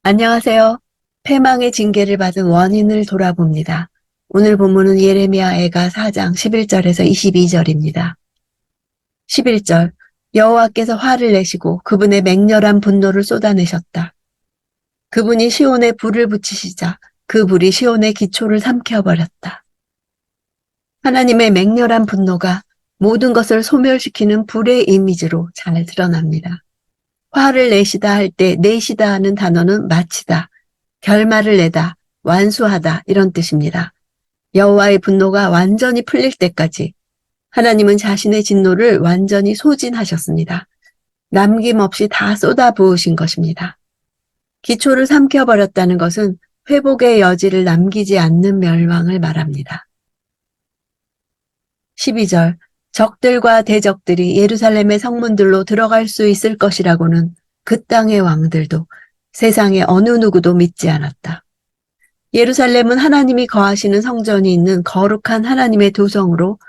안녕하세요. 패망의 징계를 받은 원인을 돌아봅니다. 오늘 본문은 예레미야 애가 4장 11절에서 22절입니다. 11절 여호와께서 화를 내시고 그분의 맹렬한 분노를 쏟아내셨다. 그분이 시온에 불을 붙이시자 그 불이 시온의 기초를 삼켜버렸다. 하나님의 맹렬한 분노가 모든 것을 소멸시키는 불의 이미지로 잘 드러납니다. 화를 내시다 할 때 내시다 하는 단어는 마치다, 결말을 내다, 완수하다 이런 뜻입니다. 여호와의 분노가 완전히 풀릴 때까지 하나님은 자신의 진노를 완전히 소진하셨습니다. 남김없이 다 쏟아부으신 것입니다. 기초를 삼켜버렸다는 것은 회복의 여지를 남기지 않는 멸망을 말합니다. 12절 적들과 대적들이 예루살렘의 성문들로 들어갈 수 있을 것이라고는 그 땅의 왕들도 세상의 어느 누구도 믿지 않았다. 예루살렘은 하나님이 거하시는 성전이 있는 거룩한 하나님의 도성으로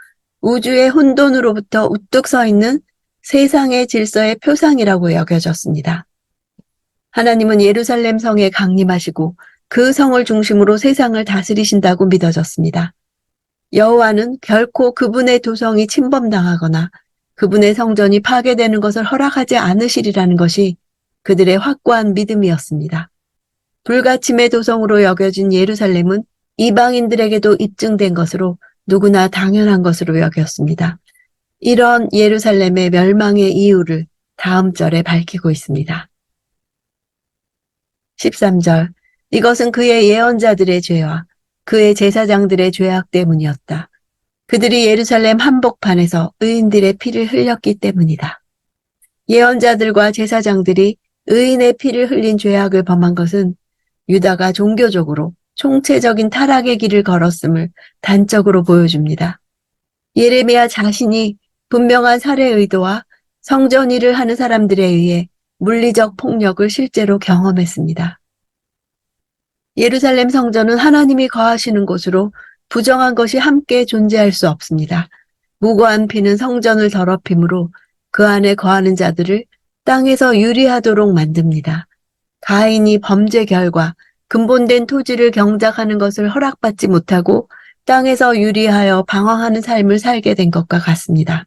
우주의 혼돈으로부터 우뚝 서 있는 세상의 질서의 표상이라고 여겨졌습니다. 하나님은 예루살렘 성에 강림하시고 그 성을 중심으로 세상을 다스리신다고 믿어졌습니다. 여호와는 결코 그분의 도성이 침범당하거나 그분의 성전이 파괴되는 것을 허락하지 않으시리라는 것이 그들의 확고한 믿음이었습니다. 불가침의 도성으로 여겨진 예루살렘은 이방인들에게도 입증된 것으로 누구나 당연한 것으로 여겼습니다. 이런 예루살렘의 멸망의 이유를 다음 절에 밝히고 있습니다. 13절 이것은 그의 예언자들의 죄와 그의 제사장들의 죄악 때문이었다. 그들이 예루살렘 한복판에서 의인들의 피를 흘렸기 때문이다. 예언자들과 제사장들이 의인의 피를 흘린 죄악을 범한 것은 유다가 종교적으로 총체적인 타락의 길을 걸었음을 단적으로 보여줍니다. 예레미야 자신이 분명한 살해 의도와 성전 일을 하는 사람들에 의해 물리적 폭력을 실제로 경험했습니다. 예루살렘 성전은 하나님이 거하시는 곳으로 부정한 것이 함께 존재할 수 없습니다. 무고한 피는 성전을 더럽힘으로 그 안에 거하는 자들을 땅에서 유리하도록 만듭니다. 가인이 범죄 결과 근본된 토지를 경작하는 것을 허락받지 못하고 땅에서 유리하여 방황하는 삶을 살게 된 것과 같습니다.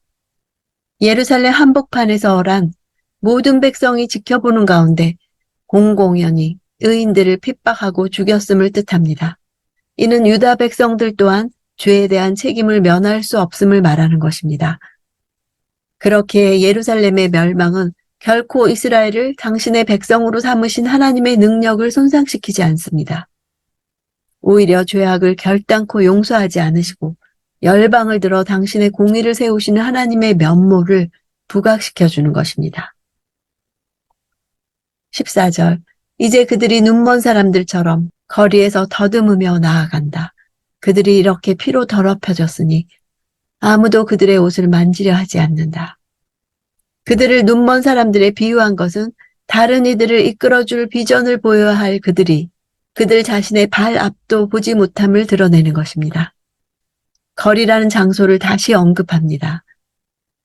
예루살렘 한복판에서란 모든 백성이 지켜보는 가운데 공공연히 의인들을 핍박하고 죽였음을 뜻합니다. 이는 유다 백성들 또한 죄에 대한 책임을 면할 수 없음을 말하는 것입니다. 그렇게 예루살렘의 멸망은 결코 이스라엘을 당신의 백성으로 삼으신 하나님의 능력을 손상시키지 않습니다. 오히려 죄악을 결단코 용서하지 않으시고 열방을 들어 당신의 공의를 세우시는 하나님의 면모를 부각시켜주는 것입니다. 14절 이제 그들이 눈먼 사람들처럼 거리에서 더듬으며 나아간다. 그들이 이렇게 피로 더럽혀졌으니 아무도 그들의 옷을 만지려 하지 않는다. 그들을 눈먼 사람들에 비유한 것은 다른 이들을 이끌어줄 비전을 보여야 할 그들이 그들 자신의 발 앞도 보지 못함을 드러내는 것입니다. 거리라는 장소를 다시 언급합니다.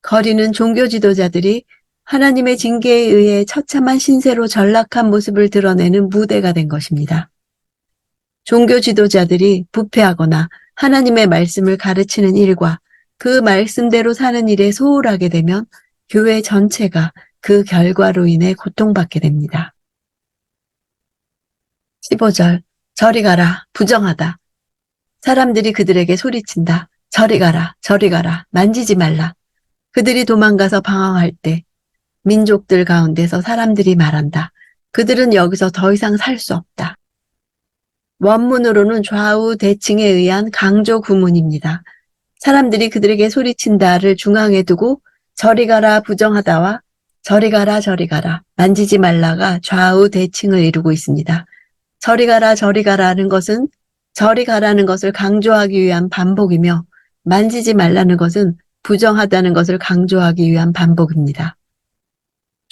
거리는 종교 지도자들이 하나님의 징계에 의해 처참한 신세로 전락한 모습을 드러내는 무대가 된 것입니다. 종교 지도자들이 부패하거나 하나님의 말씀을 가르치는 일과 그 말씀대로 사는 일에 소홀하게 되면 교회 전체가 그 결과로 인해 고통받게 됩니다. 15절 저리 가라 부정하다. 사람들이 그들에게 소리친다. 저리 가라 저리 가라 만지지 말라. 그들이 도망가서 방황할 때 민족들 가운데서 사람들이 말한다. 그들은 여기서 더 이상 살 수 없다. 원문으로는 좌우 대칭에 의한 강조 구문입니다. 사람들이 그들에게 소리친다를 중앙에 두고 저리 가라 부정하다와 저리 가라 저리 가라 만지지 말라가 좌우 대칭을 이루고 있습니다. 저리 가라는 것은 저리 가라는 것을 강조하기 위한 반복이며 만지지 말라는 것은 부정하다는 것을 강조하기 위한 반복입니다.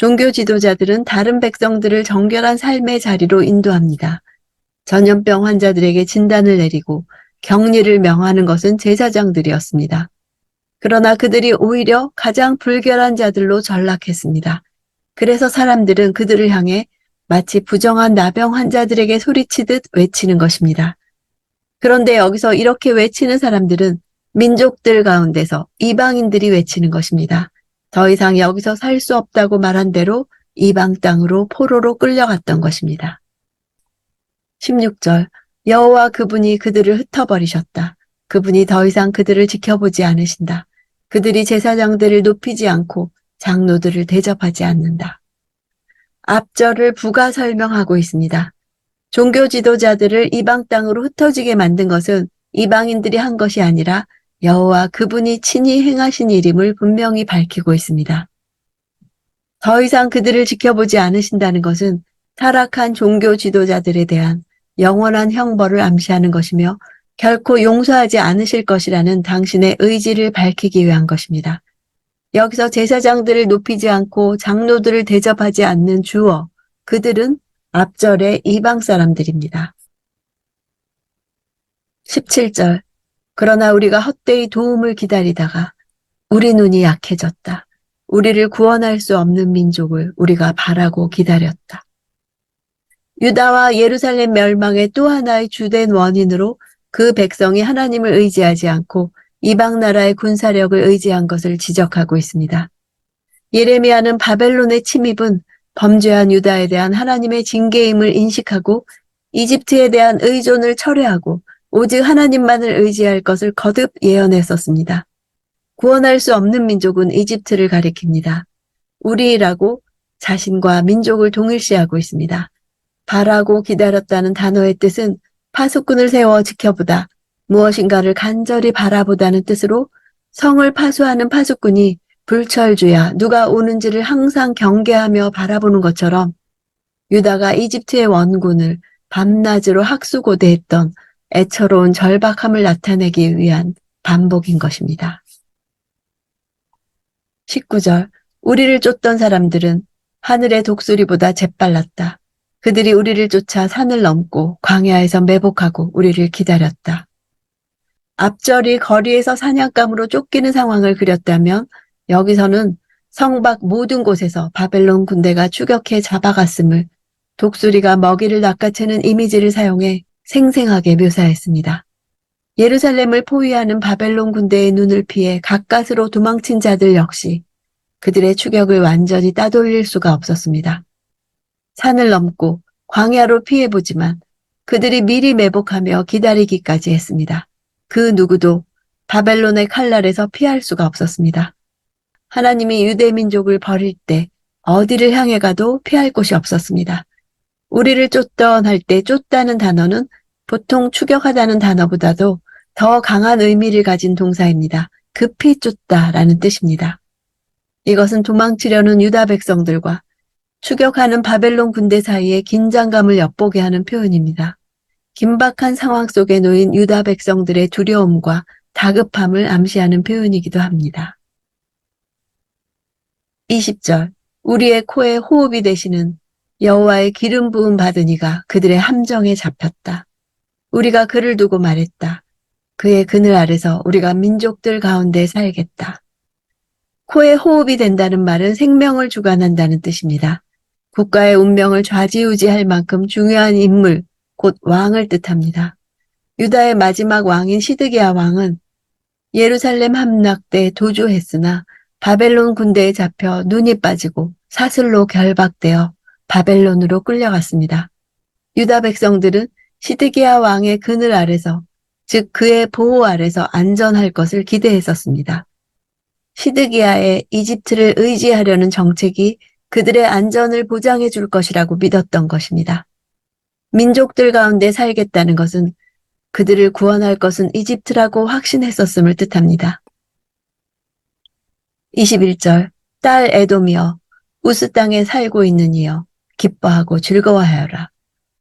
종교 지도자들은 다른 백성들을 정결한 삶의 자리로 인도합니다. 전염병 환자들에게 진단을 내리고 격리를 명하는 것은 제사장들이었습니다. 그러나 그들이 오히려 가장 불결한 자들로 전락했습니다. 그래서 사람들은 그들을 향해 마치 부정한 나병 환자들에게 소리치듯 외치는 것입니다. 그런데 여기서 이렇게 외치는 사람들은 민족들 가운데서 이방인들이 외치는 것입니다. 더 이상 여기서 살 수 없다고 말한 대로 이방 땅으로 포로로 끌려갔던 것입니다. 16절 여호와 그분이 그들을 흩어버리셨다. 그분이 더 이상 그들을 지켜보지 않으신다. 그들이 제사장들을 높이지 않고 장로들을 대접하지 않는다. 앞절을 부가 설명하고 있습니다. 종교 지도자들을 이방 땅으로 흩어지게 만든 것은 이방인들이 한 것이 아니라 여호와 그분이 친히 행하신 일임을 분명히 밝히고 있습니다. 더 이상 그들을 지켜보지 않으신다는 것은 타락한 종교 지도자들에 대한 영원한 형벌을 암시하는 것이며 결코 용서하지 않으실 것이라는 당신의 의지를 밝히기 위한 것입니다. 여기서 제사장들을 높이지 않고 장로들을 대접하지 않는 주어, 그들은 앞절의 이방 사람들입니다. 17절 그러나 우리가 헛되이 도움을 기다리다가 우리 눈이 약해졌다. 우리를 구원할 수 없는 민족을 우리가 바라고 기다렸다. 유다와 예루살렘 멸망의 또 하나의 주된 원인으로 그 백성이 하나님을 의지하지 않고 이방 나라의 군사력을 의지한 것을 지적하고 있습니다. 예레미야는 바벨론의 침입은 범죄한 유다에 대한 하나님의 징계임을 인식하고 이집트에 대한 의존을 철회하고 오직 하나님만을 의지할 것을 거듭 예언했었습니다. 구원할 수 없는 민족은 이집트를 가리킵니다. 우리라고 자신과 민족을 동일시하고 있습니다. 바라고 기다렸다는 단어의 뜻은 파수꾼을 세워 지켜보다, 무엇인가를 간절히 바라보다는 뜻으로 성을 파수하는 파수꾼이 불철주야 누가 오는지를 항상 경계하며 바라보는 것처럼 유다가 이집트의 원군을 밤낮으로 학수고대했던 애처로운 절박함을 나타내기 위한 반복인 것입니다. 19절 우리를 쫓던 사람들은 하늘의 독수리보다 재빨랐다. 그들이 우리를 쫓아 산을 넘고 광야에서 매복하고 우리를 기다렸다. 앞절이 거리에서 사냥감으로 쫓기는 상황을 그렸다면 여기서는 성 밖 모든 곳에서 바벨론 군대가 추격해 잡아갔음을 독수리가 먹이를 낚아채는 이미지를 사용해 생생하게 묘사했습니다. 예루살렘을 포위하는 바벨론 군대의 눈을 피해 가까스로 도망친 자들 역시 그들의 추격을 완전히 따돌릴 수가 없었습니다. 산을 넘고 광야로 피해보지만 그들이 미리 매복하며 기다리기까지 했습니다. 그 누구도 바벨론의 칼날에서 피할 수가 없었습니다. 하나님이 유대민족을 버릴 때 어디를 향해 가도 피할 곳이 없었습니다. 우리를 쫓던 할 때 쫓다는 단어는 보통 추격하다는 단어보다도 더 강한 의미를 가진 동사입니다. 급히 쫓다라는 뜻입니다. 이것은 도망치려는 유다 백성들과 추격하는 바벨론 군대 사이에 긴장감을 엿보게 하는 표현입니다. 긴박한 상황 속에 놓인 유다 백성들의 두려움과 다급함을 암시하는 표현이기도 합니다. 20절 우리의 코에 호흡이 되시는 여호와의 기름 부음 받은 이가 그들의 함정에 잡혔다. 우리가 그를 두고 말했다. 그의 그늘 아래서 우리가 민족들 가운데 살겠다. 코에 호흡이 된다는 말은 생명을 주관한다는 뜻입니다. 국가의 운명을 좌지우지할 만큼 중요한 인물, 곧 왕을 뜻합니다. 유다의 마지막 왕인 시드기야 왕은 예루살렘 함락 때 도주했으나 바벨론 군대에 잡혀 눈이 빠지고 사슬로 결박되어 바벨론으로 끌려갔습니다. 유다 백성들은 시드기야 왕의 그늘 아래서, 즉 그의 보호 아래서 안전할 것을 기대했었습니다. 시드기야의 이집트를 의지하려는 정책이 그들의 안전을 보장해 줄 것이라고 믿었던 것입니다. 민족들 가운데 살겠다는 것은 그들을 구원할 것은 이집트라고 확신했었음을 뜻합니다. 21절 딸 에돔이여 우스 땅에 살고 있는 이여 기뻐하고 즐거워하여라.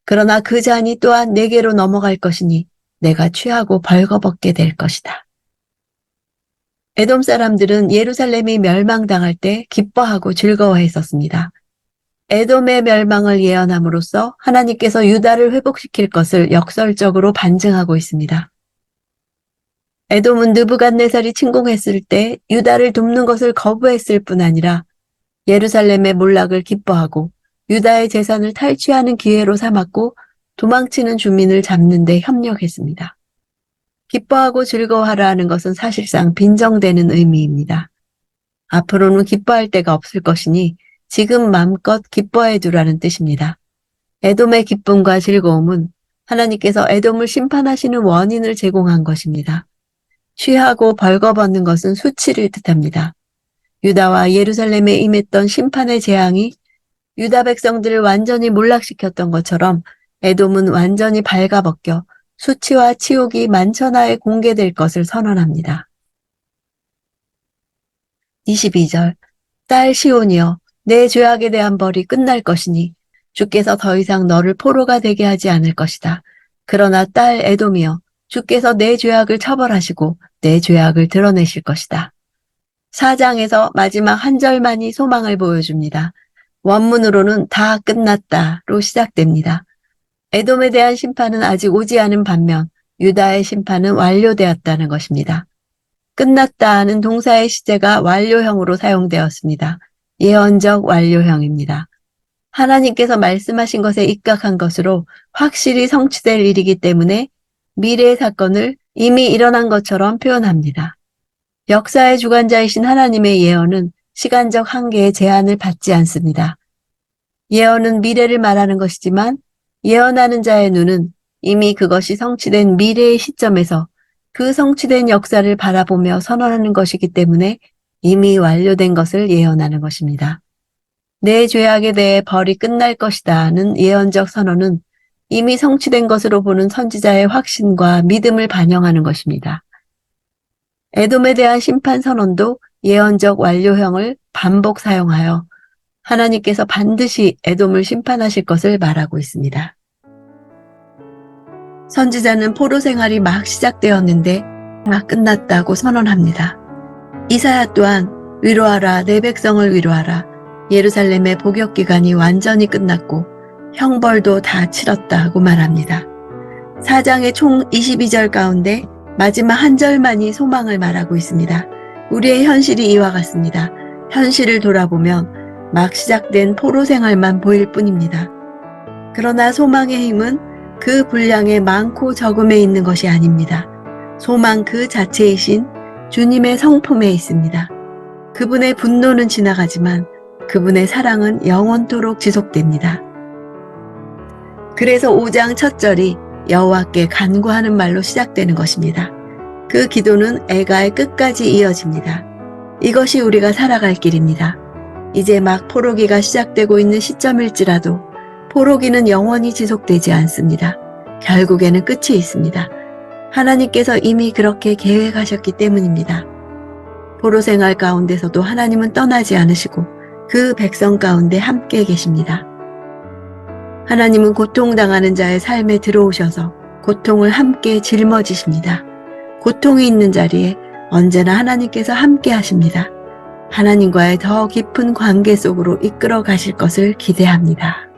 그러나 그 잔이 또한 내게로 넘어갈 것이니 내가 취하고 벌거벗게 될 것이다. 에돔 사람들은 예루살렘이 멸망당할 때 기뻐하고 즐거워했었습니다. 에돔의 멸망을 예언함으로써 하나님께서 유다를 회복시킬 것을 역설적으로 반증하고 있습니다. 에돔은 느부갓네살이 침공했을 때 유다를 돕는 것을 거부했을 뿐 아니라 예루살렘의 몰락을 기뻐하고 유다의 재산을 탈취하는 기회로 삼았고 도망치는 주민을 잡는 데 협력했습니다. 기뻐하고 즐거워하라 하는 것은 사실상 빈정되는 의미입니다. 앞으로는 기뻐할 때가 없을 것이니 지금 마음껏 기뻐해 두라는 뜻입니다. 에돔의 기쁨과 즐거움은 하나님께서 에돔을 심판하시는 원인을 제공한 것입니다. 취하고 벌거벗는 것은 수치를 뜻합니다. 유다와 예루살렘에 임했던 심판의 재앙이 유다 백성들을 완전히 몰락시켰던 것처럼 에돔은 완전히 발가벗겨 수치와 치욕이 만천하에 공개될 것을 선언합니다. 22절 딸 시온이여 내 죄악에 대한 벌이 끝날 것이니 주께서 더 이상 너를 포로가 되게 하지 않을 것이다. 그러나 딸 에돔이여 주께서 내 죄악을 처벌하시고 내 죄악을 드러내실 것이다. 4장에서 마지막 한 절만이 소망을 보여줍니다. 원문으로는 다 끝났다로 시작됩니다. 에돔에 대한 심판은 아직 오지 않은 반면 유다의 심판은 완료되었다는 것입니다. 끝났다는 동사의 시제가 완료형으로 사용되었습니다. 예언적 완료형입니다. 하나님께서 말씀하신 것에 입각한 것으로 확실히 성취될 일이기 때문에 미래의 사건을 이미 일어난 것처럼 표현합니다. 역사의 주관자이신 하나님의 예언은 시간적 한계의 제한을 받지 않습니다. 예언은 미래를 말하는 것이지만 예언하는 자의 눈은 이미 그것이 성취된 미래의 시점에서 그 성취된 역사를 바라보며 선언하는 것이기 때문에 이미 완료된 것을 예언하는 것입니다. 내 죄악에 대해 벌이 끝날 것이다는 예언적 선언은 이미 성취된 것으로 보는 선지자의 확신과 믿음을 반영하는 것입니다. 에돔에 대한 심판 선언도 예언적 완료형을 반복 사용하여 하나님께서 반드시 에돔을 심판하실 것을 말하고 있습니다. 선지자는 포로 생활이 막 시작되었는데 다 끝났다고 선언합니다. 이사야 또한 위로하라 내 백성을 위로하라 예루살렘의 복역 기간이 완전히 끝났고 형벌도 다 치렀다고 말합니다. 4장의 총 22절 가운데 마지막 한 절만이 소망을 말하고 있습니다. 우리의 현실이 이와 같습니다. 현실을 돌아보면 막 시작된 포로 생활만 보일 뿐입니다. 그러나 소망의 힘은 그 분량의 많고 적음에 있는 것이 아닙니다. 소망 그 자체이신 주님의 성품에 있습니다. 그분의 분노는 지나가지만 그분의 사랑은 영원토록 지속됩니다. 그래서 5장 첫 절이 여호와께 간구하는 말로 시작되는 것입니다. 그 기도는 애가의 끝까지 이어집니다. 이것이 우리가 살아갈 길입니다. 이제 막 포로기가 시작되고 있는 시점일지라도 포로기는 영원히 지속되지 않습니다. 결국에는 끝이 있습니다. 하나님께서 이미 그렇게 계획하셨기 때문입니다. 포로 생활 가운데서도 하나님은 떠나지 않으시고 그 백성 가운데 함께 계십니다. 하나님은 고통당하는 자의 삶에 들어오셔서 고통을 함께 짊어지십니다. 고통이 있는 자리에 언제나 하나님께서 함께 하십니다. 하나님과의 더 깊은 관계 속으로 이끌어 가실 것을 기대합니다.